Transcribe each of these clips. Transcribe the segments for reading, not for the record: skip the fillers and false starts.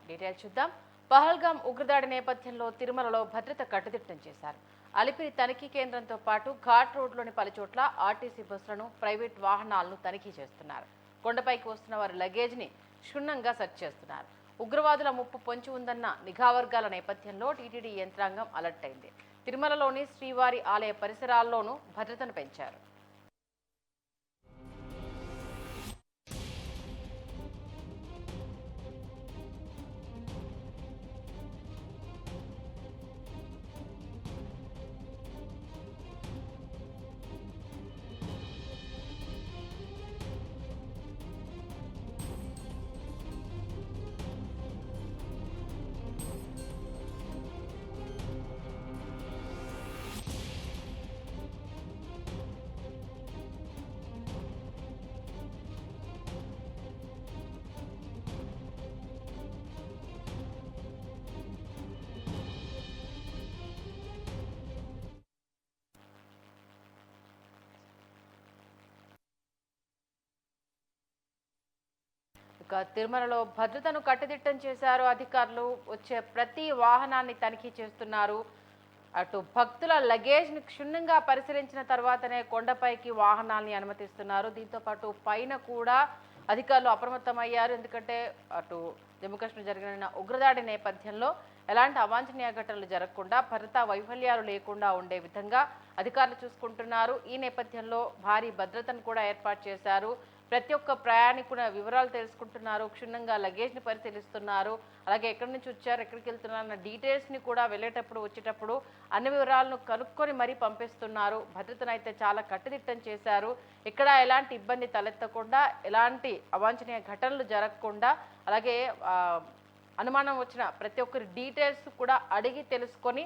Details చూద్దాం. పహల్గాం ఉగ్రదాడి నేపథ్యంలో తిరుమలలో భద్రత కట్టుదిట్టం చేశారు. అలిపిరి తనిఖీ కేంద్రంతో పాటు ఘాట్ రోడ్లోని పలుచోట్ల ఆర్టీసీ బస్సులను, ప్రైవేట్ వాహనాలను తనిఖీ చేస్తున్నారు. కొండపైకి వస్తున్న వారి లగేజ్ని క్షుణ్ణంగా సెర్చ్ చేస్తున్నారు. ఉగ్రవాదుల ముప్పు పొంచి ఉందన్న నిఘా వర్గాల నేపథ్యంలో టీటీడీ యంత్రాంగం అలర్ట్ అయింది. తిరుమలలోని శ్రీవారి ఆలయ పరిసరాల్లోనూ భద్రతను పెంచారు. తిరుమలలో భద్రతను కట్టుదిట్టం చేశారు అధికారులు. వచ్చే ప్రతి వాహనాన్ని తనిఖీ చేస్తున్నారు. అటు భక్తుల లగేజ్ని క్షుణ్ణంగా పరిశీలించిన తర్వాతనే కొండపైకి వాహనాల్ని అనుమతిస్తున్నారు. దీంతో పాటు పైన కూడా అధికారులు అప్రమత్తమయ్యారు. ఎందుకంటే అటు జమ్మూ కాశ్మీర్ జరిగిన ఉగ్రదాడి నేపథ్యంలో ఎలాంటి అవాంఛనీయ ఘటనలు జరగకుండా, భద్రతా వైఫల్యాలు లేకుండా ఉండే విధంగా అధికారులు చూసుకుంటున్నారు. ఈ నేపథ్యంలో భారీ భద్రతను కూడా ఏర్పాటు చేశారు. ప్రతి ఒక్క ప్రయాణికుల వివరాలు తెలుసుకుంటున్నారు. క్షుణ్ణంగా లగేజ్ని పరిశీలిస్తున్నారు. అలాగే ఎక్కడి నుంచి వచ్చారు, ఎక్కడికి వెళ్తున్నారు అన్న డీటెయిల్స్ని కూడా వెళ్ళేటప్పుడు, వచ్చేటప్పుడు అన్ని వివరాలను కనుక్కొని మరీ పంపిస్తున్నారు. భద్రతను అయితే చాలా కట్టుదిట్టం చేశారు. ఇక్కడ ఎలాంటి ఇబ్బంది తలెత్తకుండా, ఎలాంటి అవాంఛనీయ ఘటనలు జరగకుండా, అలాగే అనుమానం వచ్చిన ప్రతి ఒక్కరి డీటెయిల్స్ కూడా అడిగి తెలుసుకొని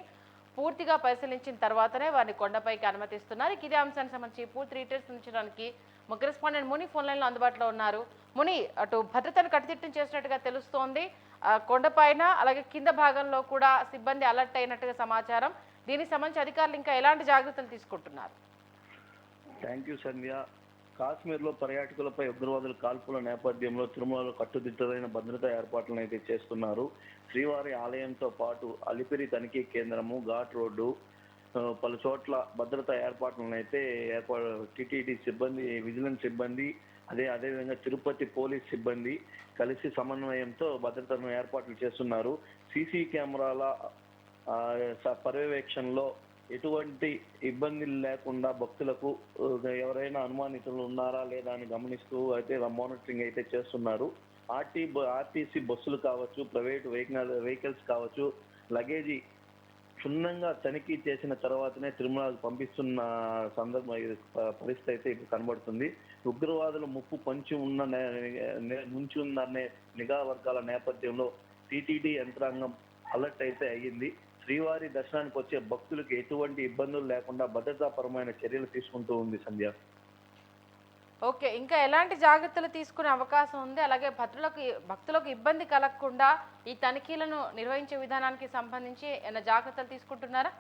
పూర్తిగా పరిశీలించిన తర్వాతనే వారిని కొండపైకి అనుమతిస్తున్నారు. ఇదే అంశానికి సంబంధించి పూర్తి డీటెయిల్స్ ఉంచడానికి మా కరెస్పాండెంట్ ముని ఫోన్ లైన్లో అందుబాటులో ఉన్నారు. ముని, అటు భద్రతను కట్టుదిట్టం చేసినట్టుగా తెలుస్తోంది. కొండపైన అలాగే కింద భాగంలో కూడా సిబ్బంది అలర్ట్ అయినట్టుగా సమాచారం. దీనికి సంబంధించి అధికారులు ఇంకా ఎలాంటి జాగ్రత్తలు తీసుకుంటున్నారు? థ్యాంక్ యూ సంధ్య. కాశ్మీర్లో పర్యాటకులపై ఉగ్రవాదుల కాల్పుల నేపథ్యంలో తిరుమలలో కట్టుదిట్టమైన భద్రతా ఏర్పాట్లను అయితే చేస్తున్నారు. శ్రీవారి ఆలయంతో పాటు అలిపిరి తనిఖీ కేంద్రము, ఘాట్ రోడ్డు, పలు చోట్ల భద్రతా ఏర్పాట్లను అయితే టీటీడీ సిబ్బంది, విజిలెన్స్ సిబ్బంది, అదేవిధంగా తిరుపతి పోలీస్ సిబ్బంది కలిసి సమన్వయంతో భద్రతను ఏర్పాట్లు చేస్తున్నారు. సీసీ కెమెరాల పర్యవేక్షణలో ఎటువంటి ఇబ్బందులు లేకుండా భక్తులకు ఎవరైనా అనుమానితులు ఉన్నారా లేదా అని గమనిస్తూ అయితే మానిటరింగ్ అయితే చేస్తున్నారు. ఆర్టీసీ బస్సులు కావచ్చు, ప్రైవేట్ వెహికల్స్ కావచ్చు, లగేజీ క్షుణ్ణంగా తనిఖీ చేసిన తర్వాతనే తిరుమలకు పంపిస్తున్న పరిస్థితి అయితే ఇప్పుడు కనబడుతుంది. ఉగ్రవాదుల ముప్పు పొంచి ఉందనే నిఘా వర్గాల నేపథ్యంలో టీటీడీ యంత్రాంగం అలర్ట్ అయితే అయ్యింది. శ్రీవారి దర్శనానికి వచ్చే భక్తులకు ఎటువంటి ఇబ్బందులు లేకుండా భద్రతాపరమైన చర్యలు తీసుకుంటూ ఉంది సంధ్య. ఓకే, ఇంకా ఎలాంటి జాగ్రత్తలు తీసుకునే అవకాశం ఉంది? అలాగే భక్తులకు ఇబ్బంది కలగకుండా ఈ తనిఖీలను నిర్వహించే విధానానికి సంబంధించి ఏమైనా జాగ్రత్తలు తీసుకుంటున్నారా?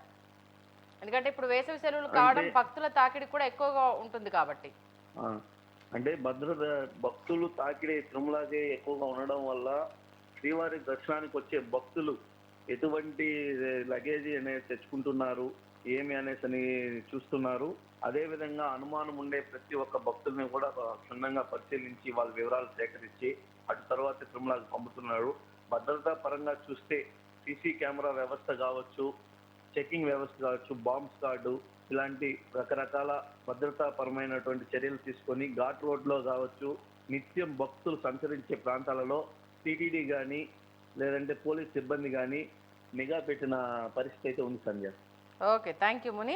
ఎందుకంటే ఇప్పుడు వేసవి సెలవులు కావడం, భక్తుల తాకిడి కూడా ఎక్కువగా ఉంటుంది కాబట్టి. అంటే భక్తులు తాకిడి తిరుమలకి ఎక్కువగా ఉండడం వల్ల శ్రీవారి దర్శనానికి వచ్చే భక్తులు ఎటువంటి లగేజీ అనేది తెచ్చుకుంటున్నారు, ఏమి అనేసి చూస్తున్నారు. అదేవిధంగా అనుమానం ఉండే ప్రతి ఒక్క భక్తుల్ని కూడా క్షుణ్ణంగా పరిశీలించి వాళ్ళ వివరాలు సేకరించి అటు తర్వాత తిరుమలకు పంపుతున్నారు. భద్రతా పరంగా చూస్తే సీసీ కెమెరా వ్యవస్థ కావచ్చు, చెకింగ్ వ్యవస్థ కావచ్చు, బాంబ్ స్క్వాడ్ ఇలాంటి రకరకాల భద్రతాపరమైనటువంటి చర్యలు తీసుకొని ఘాట్ రోడ్లో కావచ్చు, నిత్యం భక్తులు సంచరించే ప్రాంతాలలో టీటీడీ కానీ లేదంటే పోలీస్ సిబ్బంది కానీ నిఘా పెట్టిన పరిస్థితి అయితే ఉంది సంధ్య. Okay, thank you Muni.